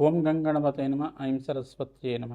ఓం గంగణపతే నమ ఐం సరస్వత్యే నమ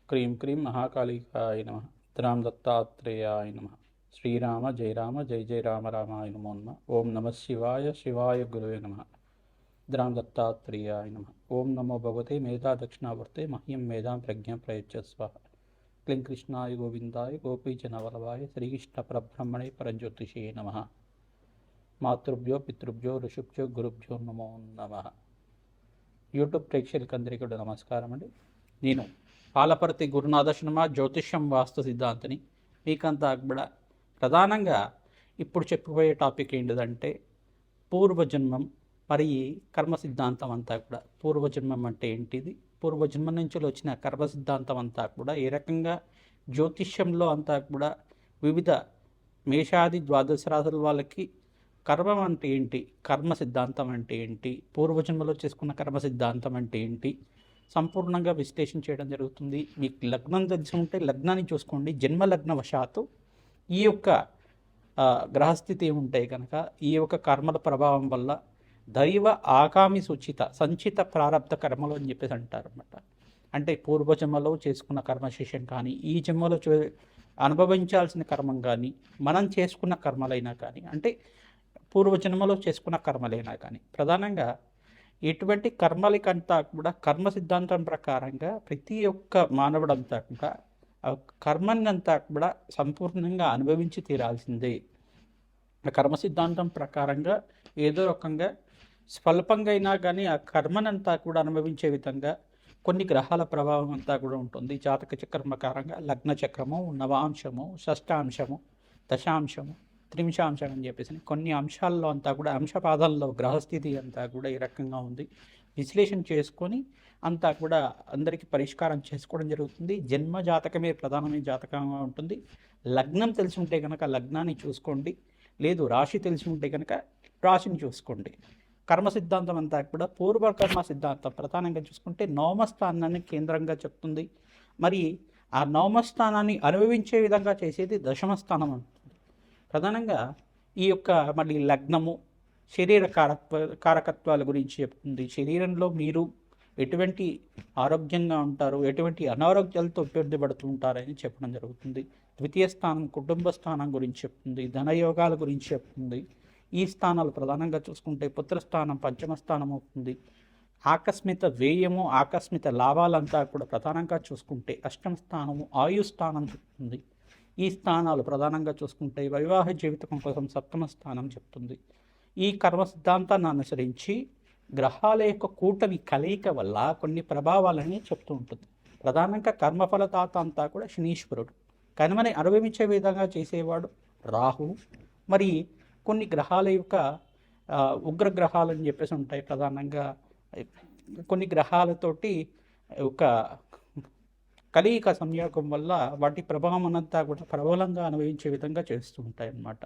క్రీం క్రీం మహాకాళికాయ నమ ద్రాం దత్తాత్రేయాయ నమ శ్రీరామ జయ రామ జయ జయ రామ రామాయ నమో నమ ఓం నమ శివాయ శివాయ గురువే నమ ద్రాం దత్తాత్రేయాయ నమ ఓం నమో భగవతే మేధా దక్షిణావర్తే మహ్యం మేధాం ప్రజ్ఞాం ప్రయచ్చస్వ క్లీం కృష్ణాయ గోవిందాయ గోపీజనవల్లభాయ శ్రీకృష్ణ పరబ్రహ్మణే పరజ్యోతిషే నమ మాతృభ్యో పితృభ్యో ఋషుభ్యో గురుభ్యో నమో నమ. యూట్యూబ్ ప్రేక్షకులకు అందరికీ కూడా నమస్కారం అండి. నేను పాలపర్తి గురునాథ శర్మ జ్యోతిష్యం వాస్తు సిద్ధాంతిని. మీకంతా కూడా ప్రధానంగా ఇప్పుడు చెప్పబోయే టాపిక్ ఏంటిదంటే పూర్వజన్మం మరి కర్మ సిద్ధాంతం అంతా కూడా. పూర్వజన్మం అంటే ఏంటిది, పూర్వజన్మం నుంచి వచ్చిన కర్మ సిద్ధాంతం అంతా కూడా ఏ రకంగా జ్యోతిష్యంలో అంతా కూడా వివిధ మేషాది ద్వాదశ రాశుల వాళ్ళకి కర్మం అంటే ఏంటి, కర్మ సిద్ధాంతం అంటే ఏంటి, పూర్వజన్మలో చేసుకున్న కర్మ సిద్ధాంతం అంటే ఏంటి సంపూర్ణంగా విశ్లేషణ చేయడం జరుగుతుంది. మీకు లగ్నం తెలిసి ఉంటే లగ్నాన్ని చూసుకోండి. జన్మ లగ్న వశాత్తు ఈ యొక్క గ్రహస్థితి ఉంటాయి కనుక ఈ యొక్క కర్మల ప్రభావం వల్ల దైవ ఆగామి సూచిత సంచిత ప్రారంభ కర్మలు అని చెప్పేసి అంటారు అన్నమాట. అంటే పూర్వజన్మలో చేసుకున్న కర్మశేషం కానీ ఈ జన్మలో అనుభవించాల్సిన కర్మం కానీ మనం చేసుకున్న కర్మలైనా కానీ అంటే పూర్వజన్మలో చేసుకున్న కర్మలైనా కానీ ప్రధానంగా ఎటువంటి కర్మలకంతా కూడా కర్మ సిద్ధాంతం ప్రకారంగా ప్రతి ఒక్క మానవుడంతా కూడా ఆ కర్మనంతా కూడా సంపూర్ణంగా అనుభవించి తీరాల్సిందే. ఆ కర్మ సిద్ధాంతం ప్రకారంగా ఏదో రకంగా స్వల్పంగా అయినా కానీ ఆ కర్మనంతా కూడా అనుభవించే విధంగా కొన్ని గ్రహాల ప్రభావం అంతా కూడా ఉంటుంది. జాతక చక్రం ప్రకారంగా లగ్న చక్రము, నవాంశము, షష్టాంశము, దశాంశము, త్రింశాంశం అని చెప్పేసి కొన్ని అంశాల్లో అంతా కూడా అంశపాదాల్లో గ్రహస్థితి అంతా కూడా ఈ రకంగా ఉంది. విశ్లేషణ చేసుకొని అంతా కూడా అందరికీ పరిష్కారం చేసుకోవడం జరుగుతుంది. జన్మ జాతకమే ప్రధానమైన జాతకంగా ఉంటుంది. లగ్నం తెలిసి ఉంటే కనుక లగ్నాన్ని చూసుకోండి, లేదు రాశి తెలిసి ఉంటే కనుక రాశిని చూసుకోండి. కర్మ సిద్ధాంతం అంతా కూడా పూర్వకర్మ సిద్ధాంతం ప్రధానంగా చూసుకుంటే నవమస్థానాన్ని కేంద్రంగా చెప్తుంది. మరి ఆ నవమస్థానాన్ని అనుభవించే విధంగా చేసేది దశమస్థానం అంటుంది. ప్రధానంగా ఈ యొక్క మళ్ళీ లగ్నము శరీర కారకత్వాల గురించి చెప్తుంది. శరీరంలో మీరు ఎటువంటి ఆరోగ్యంగా ఉంటారు, ఎటువంటి అనారోగ్యాలతో ఇబ్బంది పడుతూ ఉంటారని చెప్పడం జరుగుతుంది. ద్వితీయ స్థానం కుటుంబ స్థానం గురించి చెప్తుంది, ధనయోగాల గురించి చెప్తుంది. ఈ స్థానాలు ప్రధానంగా చూసుకుంటే పుత్రస్థానం పంచమ స్థానం అవుతుంది. ఆకస్మిక వ్యయము ఆకస్మిక లాభాలంతా కూడా ప్రధానంగా చూసుకుంటే అష్టమ స్థానము ఆయుస్థానం చెప్తుంది. ఈ స్థానాలు ప్రధానంగా చూసుకుంటే వైవాహిక జీవితం కోసం సప్తమ స్థానం చెప్తుంది. ఈ కర్మ సిద్ధాంతాన్ని అనుసరించి గ్రహాల యొక్క కూటమి కలయిక వల్ల కొన్ని ప్రభావాలని చెప్తూ ఉంటుంది. ప్రధానంగా కర్మఫలదాత అంతా కూడా శనీశ్వరుడు, కర్మని అనుభవించే విధంగా చేసేవాడు రాహువు. మరి కొన్ని గ్రహాల యొక్క ఉగ్రగ్రహాలు అని చెప్పేసి ఉంటాయి. ప్రధానంగా కొన్ని గ్రహాలతోటి ఒక కలయిక సంయోగం వల్ల వాటి ప్రభావం అంతా కూడా ప్రబలంగా అనుభవించే విధంగా చేస్తూ ఉంటాయి అన్నమాట.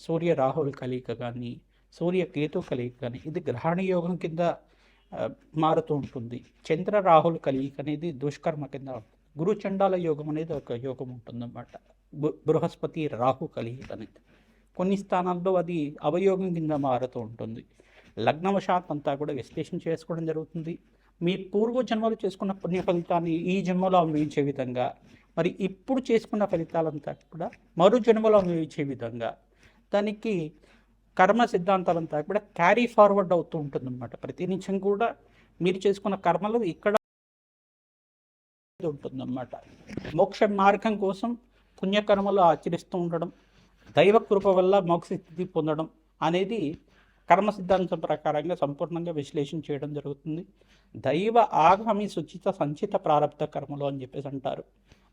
సూర్య రాహుల్ కలయిక కానీ సూర్య కేతు కలయిక కానీ ఇది గ్రహణ యోగం కింద మారుతూ ఉంటుంది. చంద్ర రాహుల్ కలయిక అనేది దుష్కర్మ కింద ఉంటుంది. గురు చండాల యోగం అనేది ఒక యోగం ఉంటుందన్నమాట. బృహస్పతి రాహు కలయిక అనేది కొన్ని స్థానాల్లో అది అవయోగం కింద మారుతూ ఉంటుంది. లగ్నవశాత్ అంతా కూడా విశ్లేషణ చేసుకోవడం జరుగుతుంది. మీ పూర్వజన్మలు చేసుకున్న పుణ్య ఫలితాన్ని ఈ జన్మలో అనుభవించే విధంగా, మరి ఇప్పుడు చేసుకున్న ఫలితాలంతా కూడా మరో జన్మలో అనుభవించే విధంగా దానికి కర్మ సిద్ధాంతాలంతా కూడా క్యారీ ఫార్వర్డ్ అవుతూ ఉంటుందన్నమాట. ప్రతి నిమిషం కూడా మీరు చేసుకున్న కర్మలు ఇక్కడ ఉంటుందన్నమాట. మోక్ష మార్గం కోసం పుణ్యకర్మలు ఆచరిస్తూ ఉండడం, దైవ కృప వల్ల మోక్ష స్థితి పొందడం అనేది కర్మ సిద్ధాంతం ప్రకారంగా సంపూర్ణంగా విశ్లేషణ చేయడం జరుగుతుంది. దైవ ఆగామి సుచిత సంచిత ప్రారంభ కర్మలు అని చెప్పేసి అంటారు.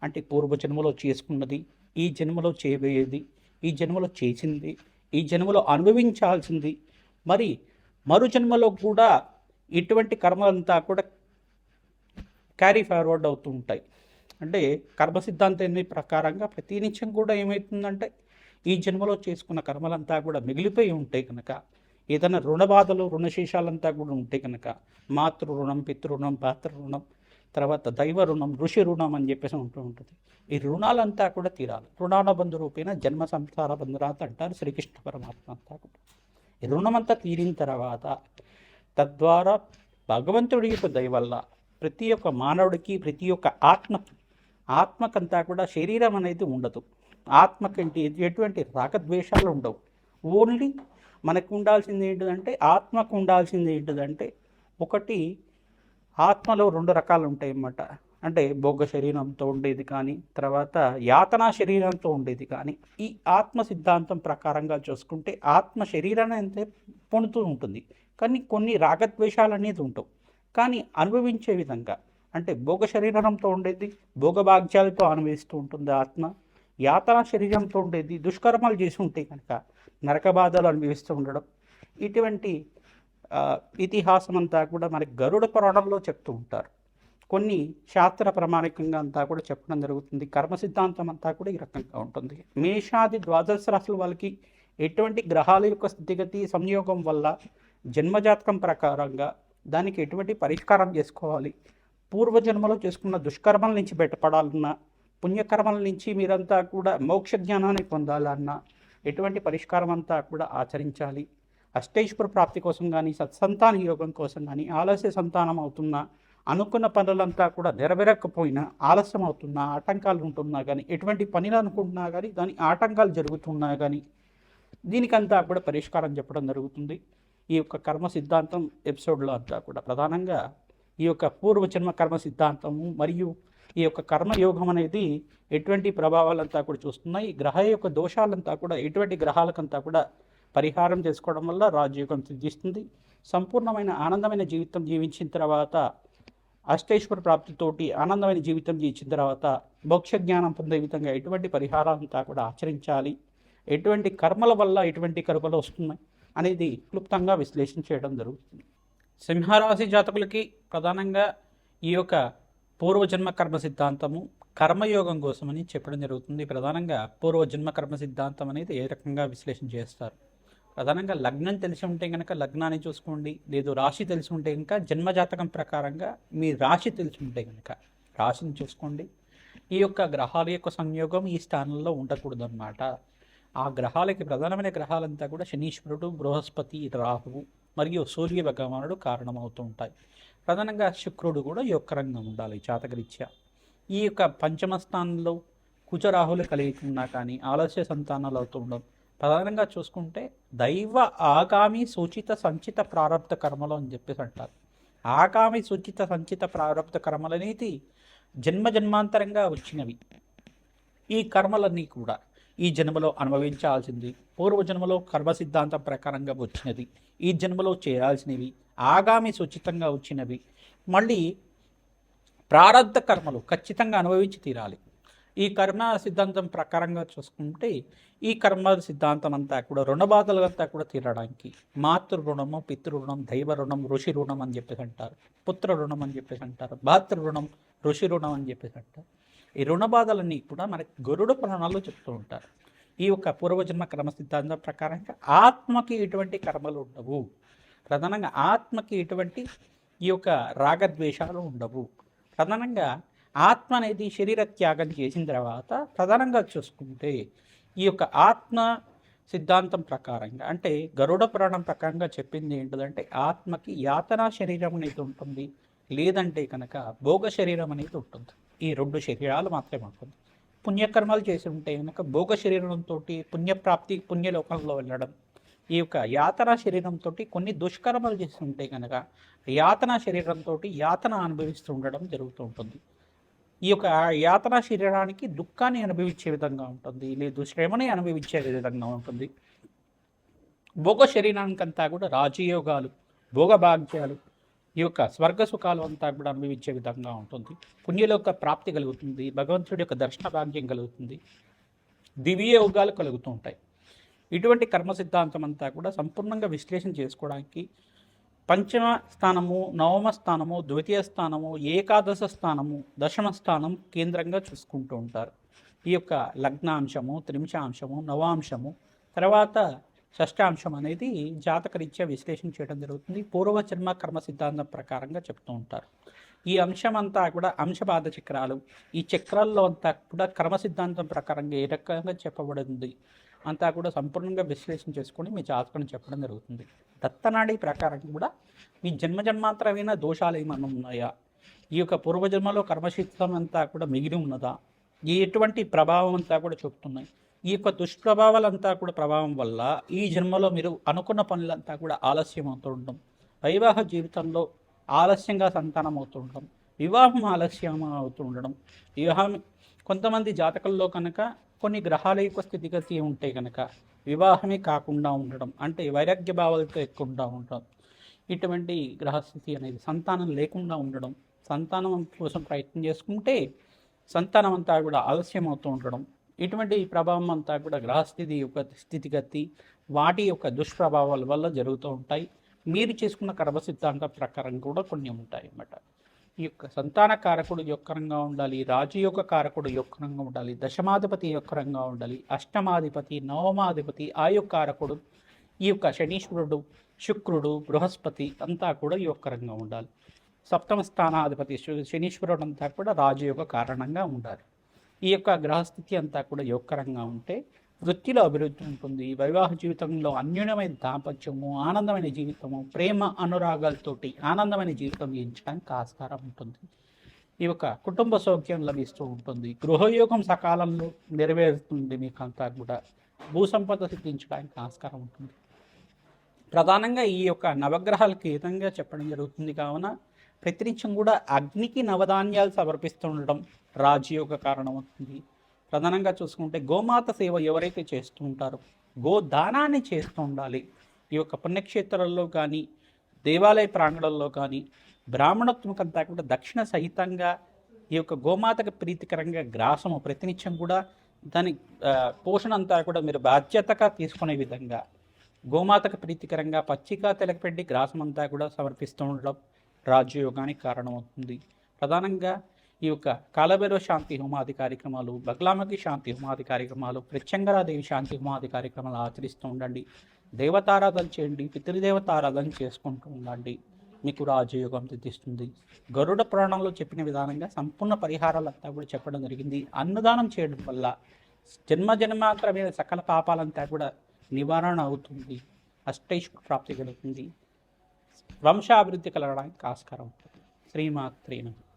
అంటే పూర్వజన్మలో చేసుకున్నది, ఈ జన్మలో చేయబోయేది, ఈ జన్మలో చేసింది, ఈ జన్మలో అనుభవించాల్సింది, మరి మరు జన్మలో కూడా ఇటువంటి కర్మలంతా కూడా క్యారీ ఫార్వర్డ్ అవుతూ ఉంటాయి. అంటే కర్మ సిద్ధాంతం ప్రకారంగా ప్రతి నిత్యం కూడా ఏమవుతుందంటే ఈ జన్మలో చేసుకున్న కర్మలంతా కూడా మిగిలిపోయి ఉంటాయి కనుక ఏదైనా రుణ బాధలు రుణశేషాలంతా కూడా ఉంటాయి కనుక మాతృ రుణం, పితృ పాత్ర రుణం, తర్వాత దైవ రుణం, ఋషి రుణం అని చెప్పేసి ఉంటూ ఉంటుంది. ఈ రుణాలంతా కూడా తీరాలి. రుణాల బంధు రూపేణ జన్మ సంసార బంధురాత అంటారు శ్రీకృష్ణ పరమాత్మ అంతా కూడా. ఈ రుణమంతా తీరిన తర్వాత తద్వారా భగవంతుడి యొక్క దయ వల్ల ప్రతి ఒక్క మానవుడికి, ప్రతి ఒక్క ఆత్మకంతా కూడా శరీరం అనేది ఉండదు. ఆత్మకంటే ఎటువంటి రాగద్వేషాలు ఉండవు. ఓన్లీ మనకు ఉండాల్సింది ఏంటిదంటే, ఆత్మకు ఉండాల్సింది ఏంటిదంటే, ఒకటి ఆత్మలో 2 రకాలు ఉంటాయి అన్నమాట. అంటే భోగ శరీరంతో ఉండేది కానీ, తర్వాత యాతనా శరీరంతో ఉండేది కానీ. ఈ ఆత్మ సిద్ధాంతం ప్రకారంగా చూసుకుంటే ఆత్మ శరీరాన్ని అంతే పొందుతూ ఉంటుంది, కానీ కొన్ని రాగద్వేషాలు అనేది ఉంటావు. కానీ అనుభవించే విధంగా అంటే భోగ శరీరంతో ఉండేది భోగభాగ్యాలతో అనుభవిస్తూ ఉంటుంది ఆత్మ. యాతనా శరీరంతో ఉండేది దుష్కర్మాలు చేసి ఉంటే కనుక నరక బాధలు అనుభవిస్తూ ఉండడం. ఇటువంటి ఇతిహాసం అంతా కూడా మనకి గరుడ పురాణంలో చెప్తూ ఉంటారు. కొన్ని శాస్త్ర ప్రామాణికంగా అంతా కూడా చెప్పడం జరుగుతుంది. కర్మ సిద్ధాంతం అంతా కూడా ఈ రకంగా ఉంటుంది. మేషాది ద్వాదశ రాశుల వాళ్ళకి ఎటువంటి గ్రహాల యొక్క స్థితిగతి సంయోగం వల్ల జన్మజాతకం ప్రకారంగా దానికి ఎటువంటి పరిష్కారం చేసుకోవాలి, పూర్వజన్మలో చేసుకున్న దుష్కర్మల నుంచి బయటపడాలన్నా, పుణ్యకర్మల నుంచి మీరంతా కూడా మోక్ష జ్ఞానాన్ని పొందాలన్నా ఎటువంటి పరిష్కారం అంతా కూడా ఆచరించాలి. అష్టైశ్వర ప్రాప్తి కోసం కానీ, సత్సంతాన యోగం కోసం కానీ, ఆలస్య సంతానం అవుతున్నా, అనుకున్న పనులంతా కూడా నెరవేరకపోయినా, ఆలస్యం అవుతున్నా, ఆటంకాలు ఉంటున్నా కానీ, ఎటువంటి పనులు అనుకుంటున్నా కానీ దాని ఆటంకాలు జరుగుతున్నా కానీ దీనికంతా కూడా పరిష్కారం చెప్పడం జరుగుతుంది. ఈ యొక్క కర్మ సిద్ధాంతం ఎపిసోడ్లో అంతా కూడా ప్రధానంగా ఈ యొక్క పూర్వజన్మ కర్మ సిద్ధాంతము మరియు ఈ యొక్క కర్మయోగం అనేది ఎటువంటి ప్రభావాలంతా కూడా చూస్తున్నాయి. గ్రహ యొక్క దోషాలంతా కూడా ఎటువంటి గ్రహాలకంతా కూడా పరిహారం చేసుకోవడం వల్ల రాజయోగం సిద్ధిస్తుంది. సంపూర్ణమైన ఆనందమైన జీవితం జీవించిన తర్వాత, అష్టైశ్వర ప్రాప్తితోటి ఆనందమైన జీవితం జీవించిన తర్వాత మోక్ష జ్ఞానం పొందే విధంగా ఎటువంటి పరిహారాలంతా కూడా ఆచరించాలి, ఎటువంటి కర్మల వల్ల ఎటువంటి కర్మలు వస్తున్నాయి అనేది క్లుప్తంగా విశ్లేషణ చేయడం జరుగుతుంది. సింహరాశి జాతకులకి ప్రధానంగా ఈ యొక్క పూర్వజన్మ కర్మ సిద్ధాంతము కర్మయోగం కోసమని చెప్పడం జరుగుతుంది. ప్రధానంగా పూర్వజన్మ కర్మ సిద్ధాంతం అనేది ఏ రకంగా విశ్లేషణ చేస్తారు. ప్రధానంగా లగ్నం తెలిసి ఉంటే కనుక లగ్నాన్ని చూసుకోండి, లేదు రాశి తెలిసి ఉంటే కనుక జన్మజాతకం ప్రకారంగా మీ రాశి తెలిసి ఉంటే కనుక రాశిని చూసుకోండి. ఈ యొక్క గ్రహాల యొక్క సంయోగం ఈ స్థానంలో ఉండకూడదు అన్నమాట. ఆ గ్రహాలకి ప్రధానమైన గ్రహాలంతా కూడా శనీశ్వరుడు, బృహస్పతి, రాహువు మరియు సూర్య భగవానుడు కారణమవుతూ ఉంటాయి. ప్రధానంగా శుక్రుడు కూడా యొక్కరంగా ఉండాలి జాతకరీత్యా. ఈ యొక్క పంచమ స్థానంలో కుజరాహులు కలిగి ఉన్నా కానీ ఆలస్య సంతానాలు అవుతూ ఉండడం. ప్రధానంగా చూసుకుంటే దైవ ఆగామి సూచిత సంచిత ప్రారబ్ధ కర్మలు అని చెప్పేసి అంటారు. ఆగామి సూచిత సంచిత ప్రారబ్ధ కర్మలు అనేది జన్మాంతరంగా వచ్చినవి. ఈ కర్మలన్నీ కూడా ఈ జన్మలో అనుభవించాల్సింది, పూర్వజన్మలో కర్మ సిద్ధాంతం ప్రకారంగా వచ్చినది, ఈ జన్మలో చేయాల్సినవి, ఆగామి సూచితంగా వచ్చినవి, మళ్ళీ ప్రారబ్ధ కర్మలు ఖచ్చితంగా అనుభవించి తీరాలి. ఈ కర్మ సిద్ధాంతం ప్రకారంగా చూసుకుంటే ఈ కర్మ సిద్ధాంతం అంతా కూడా రుణబాధలు అంతా కూడా తీరడానికి మాతృ రుణము, పితృ రుణం, దైవ రుణం, ఋషి రుణం అని చెప్పేసి అంటారు, పుత్ర రుణం అని చెప్పేసి అంటారు, భాతృ రుణం, ఋషి రుణం అని చెప్పేసి అంటారు. ఈ రుణ బాధలన్నీ కూడా మనకి గరుడ పురాణాల్లో చెప్తూ ఉంటారు. ఈ యొక్క పూర్వజన్మ కర్మ సిద్ధాంతం ప్రకారంగా ఆత్మకి ఎటువంటి కర్మలు ఉండవు. ప్రధానంగా ఆత్మకి ఎటువంటి ఈ యొక్క రాగద్వేషాలు ఉండవు. ప్రధానంగా ఆత్మ అనేది శరీర త్యాగం చేసిన తర్వాత ప్రధానంగా చూసుకుంటే ఈ యొక్క ఆత్మ సిద్ధాంతం ప్రకారంగా అంటే గరుడ పురాణం ప్రకారంగా చెప్పింది ఏంటిదంటే ఆత్మకి యాతనా శరీరం అనేది ఉంటుంది, లేదంటే కనుక భోగ శరీరం అనేది ఉంటుంది. ఈ 2 శరీరాలు మాత్రమే ఉంటుంది. పుణ్యకర్మలు చేసి ఉంటే కనుక భోగ శరీరంతో పుణ్యప్రాప్తి, పుణ్యలోకంలో వెళ్ళడం, ఈ యొక్క యాతనా శరీరంతో కొన్ని దుష్కర్మలు చేసి ఉంటే కనుక యాతనా శరీరంతో యాతన అనుభవిస్తూ ఉండడం జరుగుతూ ఉంటుంది. ఈ యొక్క యాతనా శరీరానికి దుఃఖాన్ని అనుభవించే విధంగా ఉంటుంది, లేదు శ్రమని అనుభవించే విధంగా ఉంటుంది. భోగ శరీరానికంతా కూడా రాజయోగాలు, భోగభాగ్యాలు, ఈ యొక్క స్వర్గ సుఖాలు అంతా కూడా అనుభవించే విధంగా ఉంటుంది. పుణ్యలోక ప్రాప్తి కలుగుతుంది, భగవంతుడి యొక్క దర్శన భాగ్యం కలుగుతుంది, దివ్య యోగాలు కలుగుతూ ఉంటాయి. ఇటువంటి కర్మ సిద్ధాంతం అంతా కూడా సంపూర్ణంగా విశ్లేషణ చేసుకోవడానికి పంచమ స్థానము, నవమ స్థానము, ద్వితీయ స్థానము, ఏకాదశ స్థానము, దశమ స్థానం కేంద్రంగా చూసుకుంటూ ఉంటారు. ఈ యొక్క లగ్నాంశము, త్రింశాంశము, నవాంశము, తర్వాత షష్టాంశం అనేది జాతకరీత్యా విశ్లేషణ చేయడం జరుగుతుంది. పూర్వజన్మ కర్మ సిద్ధాంతం ప్రకారంగా చెప్తూ ఉంటారు. ఈ అంశం అంతా కూడా అంశబాధ చక్రాలు, ఈ చక్రాల్లో అంతా కూడా కర్మ సిద్ధాంతం ప్రకారంగా ఏ రకంగా చెప్పబడింది అంతా కూడా సంపూర్ణంగా విశ్లేషణ చేసుకొని మీ జాతకం చెప్పడం జరుగుతుంది. దత్తనాడి ప్రకారం కూడా మీ జన్మజన్మాంతరమైన దోషాలు ఏమైనా ఉన్నాయా, ఈ యొక్క పూర్వజన్మలో కర్మశిక్షం అంతా కూడా మిగిలి ఉన్నదా, ఈ ఎటువంటి ప్రభావం అంతా కూడా చెప్తున్నాయి. ఈ యొక్క దుష్ప్రభావాలంతా కూడా ప్రభావం వల్ల ఈ జన్మలో మీరు అనుకున్న పనులంతా కూడా ఆలస్యం అవుతూ ఉండడం, వైవాహ జీవితంలో ఆలస్యంగా సంతానం అవుతూ ఉండడం, వివాహం ఆలస్యం అవుతూ ఉండడం, వివాహం కొంతమంది జాతకంలో కనుక కొన్ని గ్రహాల యొక్క స్థితిగతి ఉంటే కనుక వివాహమే కాకుండా ఉండడం, అంటే వైరాగ్య భావాలతో ఎక్కువగా ఉండడం, ఇటువంటి గ్రహస్థితి అనేది సంతానం లేకుండా ఉండడం, సంతానం కోసం ప్రయత్నం చేసుకుంటే సంతానం అంతా కూడా ఆలస్యం అవుతూ ఉండడం, ఇటువంటి ప్రభావం అంతా కూడా గ్రహస్థితి యొక్క స్థితిగతి వాటి యొక్క దుష్ప్రభావాల వల్ల జరుగుతూ ఉంటాయి. మీరు చేసుకున్న కర్మ సిద్ధాంతం ప్రకారం కూడా కొన్ని ఉంటాయి అన్నమాట. ఈ యొక్క సంతాన కారకుడు యొక్కరంగా ఉండాలి, రాజయోగ కారకుడు యొక్కరంగా ఉండాలి, దశమాధిపతి యొక్కరంగా ఉండాలి, అష్టమాధిపతి, నవమాధిపతి ఆయుకారకుడు, ఈ యొక్క శనీశ్వరుడు, శుక్రుడు, బృహస్పతి అంతా కూడా యొక్కరంగా ఉండాలి. సప్తమ స్థానాధిపతి శనీశ్వరుడు అంతా కూడా రాజయోగ కారణంగా ఉండాలి. ఈ యొక్క గ్రహస్థితి అంతా కూడా యోగకరంగా ఉంటే వృత్తిలో అభివృద్ధి ఉంటుంది, వైవాహ జీవితంలో అన్యోన్యమైన దాంపత్యము, ఆనందమైన జీవితము, ప్రేమ అనురాగాలతోటి ఆనందమైన జీవితం జీవించడానికి ఆస్కారం ఉంటుంది. ఈ యొక్క కుటుంబ సౌఖ్యం లభిస్తూ ఉంటుంది, గృహయోగం సకాలంలో నెరవేరుతుంది, మీకు అంతా కూడా భూ సంపద సిద్ధించడానికి ఆస్కారం ఉంటుంది. ప్రధానంగా ఈ యొక్క నవగ్రహాలకు ఏ విధంగా చెప్పడం జరుగుతుంది కావున ప్రతినిత్యం కూడా అగ్నికి నవధాన్యాలు సమర్పిస్తూ ఉండడం రాజయోగ కారణం అవుతుంది. ప్రధానంగా చూసుకుంటే గోమాత సేవ ఎవరైతే చేస్తూ ఉంటారో గోదానాన్ని చేస్తూ ఉండాలి. ఈ యొక్క పుణ్యక్షేత్రాల్లో కానీ దేవాలయ ప్రాంగణంలో కానీ బ్రాహ్మణత్వకంతా కూడా దక్షిణ సహితంగా ఈ యొక్క గోమాతకు ప్రీతికరంగా గ్రాసము ప్రతినిత్యం కూడా దాని పోషణ అంతా కూడా మీరు బాధ్యతగా తీసుకునే విధంగా గోమాతకు ప్రీతికరంగా పచ్చిక తెలకపెట్టి గ్రాసం అంతా కూడా సమర్పిస్తూ ఉండడం రాజయోగానికి కారణమవుతుంది. ప్రధానంగా ఈ యొక్క కాలభైరవ శాంతి హోమాది కార్యక్రమాలు, బగ్లామకి శాంతి హోమాది కార్యక్రమాలు, ప్రత్యంగరాదేవి శాంతి హోమాది కార్యక్రమాలు ఆచరిస్తూ ఉండండి. దేవతారాధన చేయండి, పితృదేవతారాధన చేసుకుంటూ ఉండండి, మీకు రాజయోగం సిద్ధిస్తుంది. గరుడ పురాణంలో చెప్పిన విధానంగా సంపూర్ణ పరిహారాలంతా కూడా చెప్పడం జరిగింది. అన్నదానం చేయడం వల్ల జన్మాంతరమైన సకల పాపాలంతా కూడా నివారణ అవుతుంది, అష్టైశ్వర ప్రాప్తి కలుగుతుంది, వంశాభివృద్ధి కలగడానికి ఆస్కారం ఉంటుంది. శ్రీమాత్రే నమః.